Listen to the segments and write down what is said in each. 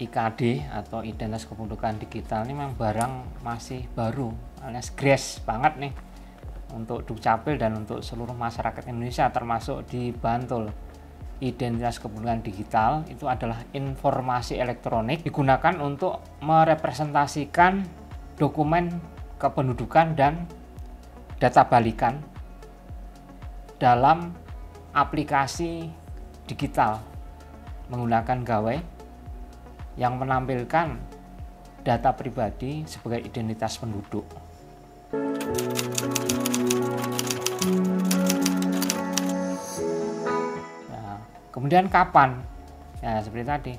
IKD atau identitas kependudukan digital ini memang barang masih baru, alias grace banget nih untuk Dukcapil dan untuk seluruh masyarakat Indonesia, termasuk di Bantul. Identitas kependudukan digital itu adalah informasi elektronik digunakan untuk merepresentasikan dokumen kependudukan dan data balikan dalam aplikasi digital menggunakan gawai yang menampilkan data pribadi sebagai identitas penduduk. Nah, kemudian kapan? Ya, seperti tadi,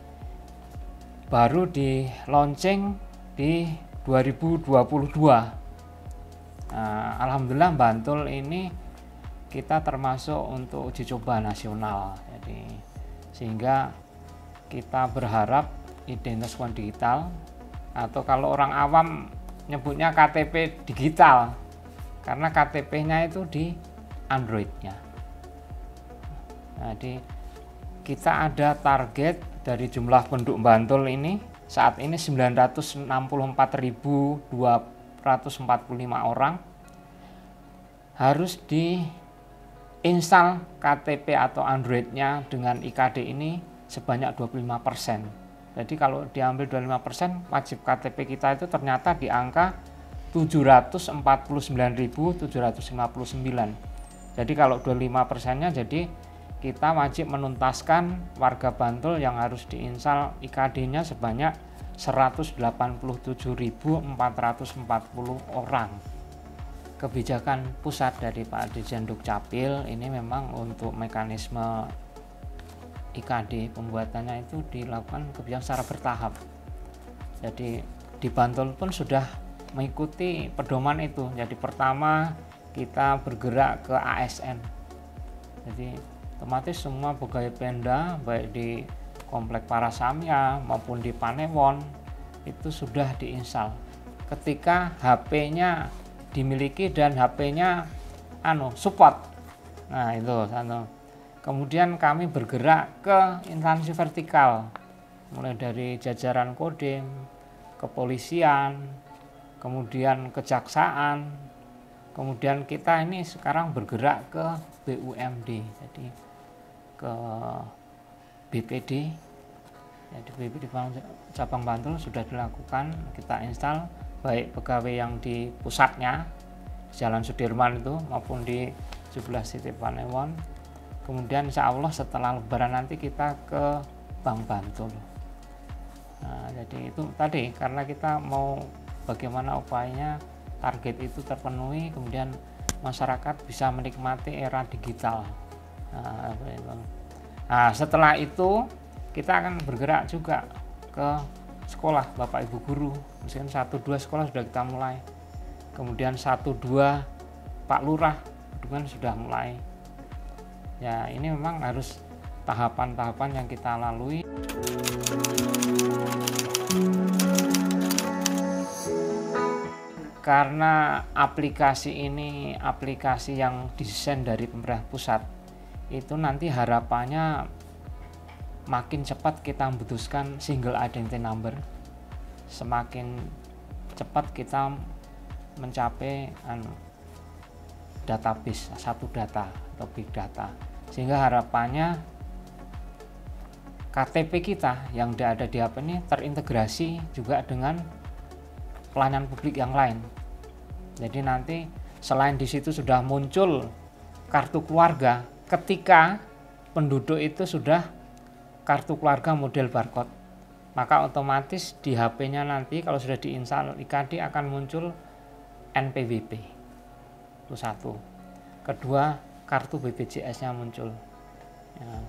baru di launching di 2022. Nah, alhamdulillah Bantul ini kita termasuk untuk uji coba nasional. Jadi sehingga kita berharap identitas digital, atau kalau orang awam nyebutnya KTP digital, karena KTP-nya itu di Android-nya. Jadi kita ada target dari jumlah penduduk Bantul ini saat ini 964.245 orang harus diinstal KTP atau Android-nya dengan IKD ini sebanyak 25%. Jadi kalau diambil 25%, wajib KTP kita itu ternyata di angka 749.759. Jadi kalau 25%-nya, jadi kita wajib menuntaskan warga Bantul yang harus diinstal IKD-nya sebanyak 187.440 orang. Kebijakan pusat dari Pak Dirjen Dukcapil ini memang untuk mekanisme IKD pembuatannya itu dilakukan kebijakan secara bertahap. Jadi di Bantul pun sudah mengikuti pedoman itu. Jadi pertama kita bergerak ke ASN. Jadi otomatis semua pegawai Pemda baik di Komplek Parasamya maupun di Panewon itu sudah diinstal. Ketika HP-nya dimiliki dan HP-nya support. Nah, itu satu. Kemudian kami bergerak ke instansi vertikal, mulai dari jajaran Kodim, kepolisian, kemudian kejaksaan, kemudian kita ini sekarang bergerak ke BUMD, jadi ke BPD, jadi BPD cabang Bantul sudah dilakukan, kita install baik pegawai yang di pusatnya, Jalan Sudirman itu maupun di 17 titik Panewon. Kemudian insya Allah setelah Lebaran nanti kita ke Bank Bantul. Nah, jadi itu tadi karena kita mau bagaimana upayanya target itu terpenuhi, kemudian masyarakat bisa menikmati era digital. Nah, setelah itu kita akan bergerak juga ke sekolah Bapak Ibu guru. Misalkan 1-2 sekolah sudah kita mulai. Kemudian 1-2 Pak Lurah itu kan sudah mulai. Ya, ini memang harus tahapan-tahapan yang kita lalui. Karena aplikasi ini aplikasi yang desain dari pemerintah pusat, itu nanti harapannya makin cepat kita memutuskan single identity number, semakin cepat kita mencapai database satu data atau big data, sehingga harapannya KTP kita yang ada di HP ini terintegrasi juga dengan pelayanan publik yang lain. Jadi nanti selain di situ sudah muncul kartu keluarga, ketika penduduk itu sudah kartu keluarga model barcode, maka otomatis di HP-nya nanti kalau sudah diinstal IKD akan muncul NPWP. Itu satu. Kedua, kartu BPJS-nya muncul. Ya.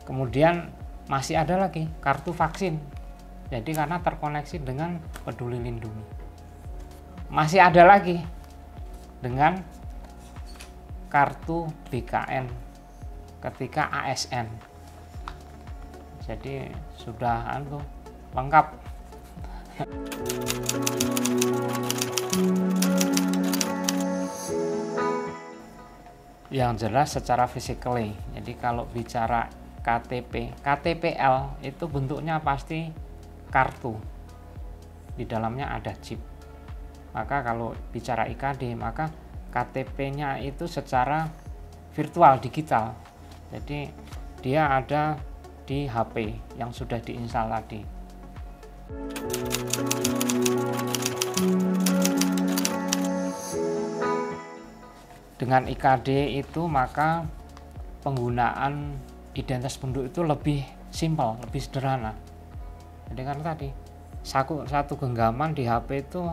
Kemudian masih ada lagi kartu vaksin. Jadi karena terkoneksi dengan Peduli Lindungi. Masih ada lagi dengan kartu BKN ketika ASN. Jadi sudah lengkap. Yang jelas secara physically. Jadi kalau bicara KTP. KTPL itu bentuknya pasti kartu, di dalamnya ada chip. Maka kalau bicara IKD, maka KTP-nya itu secara virtual, digital. Jadi dia ada di HP yang sudah diinstal tadi. Dengan IKD itu maka penggunaan identitas penduduk itu lebih simpel, lebih sederhana. Jadi kan tadi satu genggaman di HP itu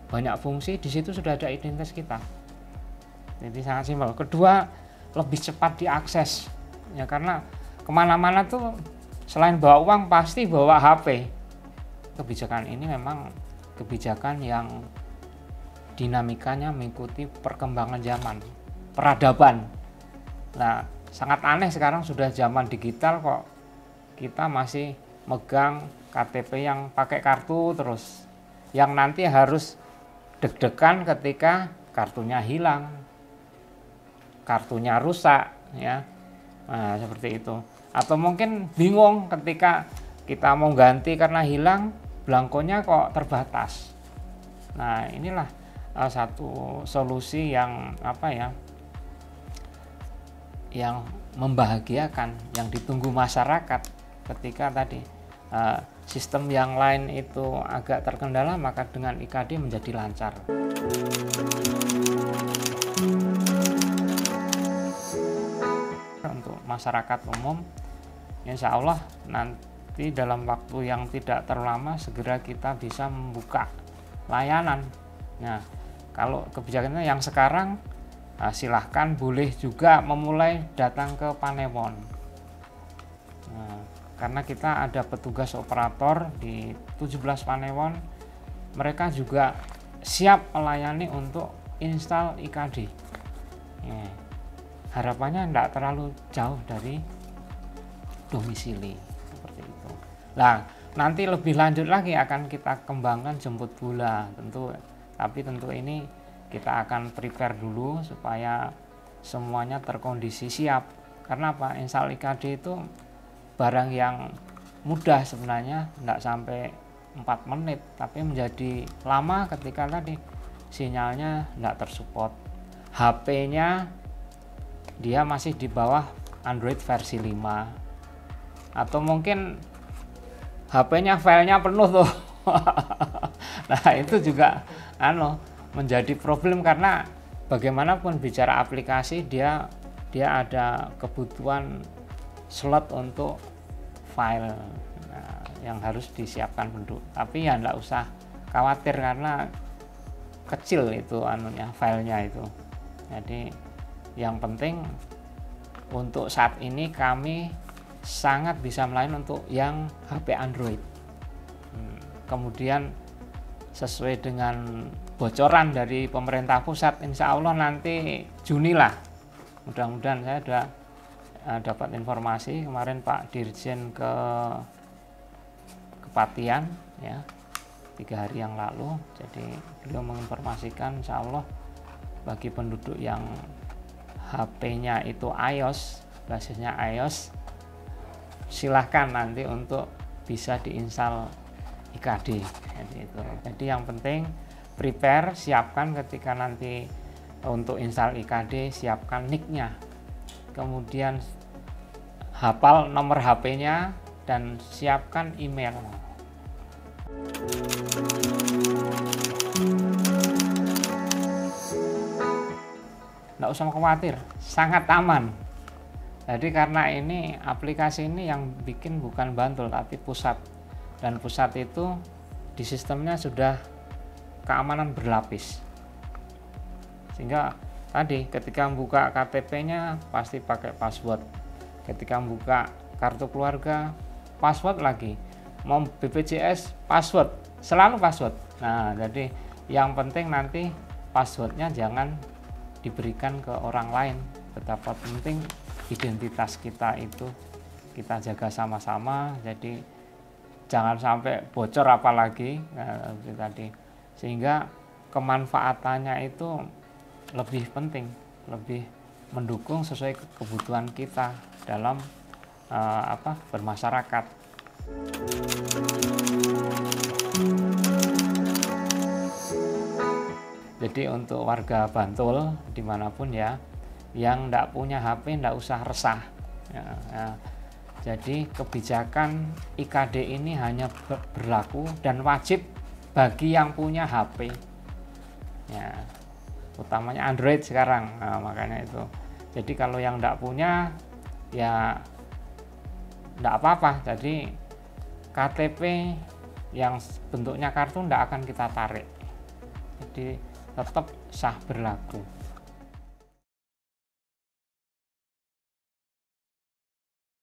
banyak fungsi, di situ sudah ada identitas kita. Jadi sangat simpel. Kedua, lebih cepat diakses, ya karena kemana-mana tuh selain bawa uang pasti bawa HP. Kebijakan ini memang kebijakan yang dinamikanya mengikuti perkembangan zaman, peradaban. Nah, sangat aneh sekarang sudah zaman digital kok kita masih megang KTP yang pakai kartu terus, yang nanti harus deg-degan ketika kartunya hilang, kartunya rusak, ya. Nah, seperti itu. Atau mungkin bingung ketika kita mau ganti karena hilang, belangkonya kok terbatas. Nah, inilah satu solusi yang yang membahagiakan, yang ditunggu masyarakat ketika tadi sistem yang lain itu agak terkendala, maka dengan IKD menjadi lancar. Untuk masyarakat umum, insya Allah nanti dalam waktu yang tidak terlalu lama segera kita bisa membuka layanan. Nah, kalau kebijakannya yang sekarang, silahkan boleh juga memulai datang ke Panemon. Nah, karena kita ada petugas operator di 17 Panemon, mereka juga siap melayani untuk install IKD. Harapannya tidak terlalu jauh dari domisili, seperti itu. Nah, nanti lebih lanjut lagi akan kita kembangkan jemput bola, tapi tentu ini kita akan prepare dulu supaya semuanya terkondisi siap. Karena apa? Install IKD itu barang yang mudah sebenarnya, tidak sampai 4 menit, tapi menjadi lama ketika tadi sinyalnya tidak tersupport. HP-nya dia masih di bawah Android versi 5, atau mungkin HP-nya filenya penuh tuh. Nah, itu juga menjadi problem, karena bagaimanapun bicara aplikasi dia ada kebutuhan slot untuk file, yang harus disiapkan penduduk. Tapi ya enggak usah khawatir karena kecil itu filenya itu. Jadi yang penting untuk saat ini kami sangat bisa melayani untuk yang HP Android. Kemudian sesuai dengan bocoran dari pemerintah pusat, insya Allah nanti Juni lah, mudah-mudahan. Saya sudah dapat informasi kemarin Pak Dirjen ke Kepatian, ya, 3 hari yang lalu. Jadi beliau menginformasikan insya Allah bagi penduduk yang HP-nya itu iOS, basisnya iOS, silahkan nanti untuk bisa diinstal IKD. Jadi yang penting prepare, siapkan ketika nanti untuk install IKD, siapkan nick-nya, kemudian hafal nomor HP-nya dan siapkan email. Nggak usah khawatir, sangat aman. Jadi karena ini aplikasi ini yang bikin bukan Bantul tapi pusat, dan pusat itu di sistemnya sudah keamanan berlapis, sehingga tadi ketika membuka KTP-nya pasti pakai password, ketika membuka kartu keluarga password lagi, mau BPJS password, selalu password. Nah, jadi yang penting nanti passwordnya jangan diberikan ke orang lain. Betapa penting identitas kita itu kita jaga sama-sama, jadi jangan sampai bocor apalagi tadi, sehingga kemanfaatannya itu lebih penting, lebih mendukung sesuai kebutuhan kita dalam bermasyarakat. Jadi untuk warga Bantul dimanapun ya, yang tidak punya HP tidak usah resah. Jadi kebijakan IKD ini hanya berlaku dan wajib bagi yang punya HP. Ya, utamanya Android sekarang. Nah, makanya itu. Jadi kalau yang tidak punya ya tidak apa-apa. Jadi KTP yang bentuknya kartu tidak akan kita tarik. Jadi tetap sah berlaku.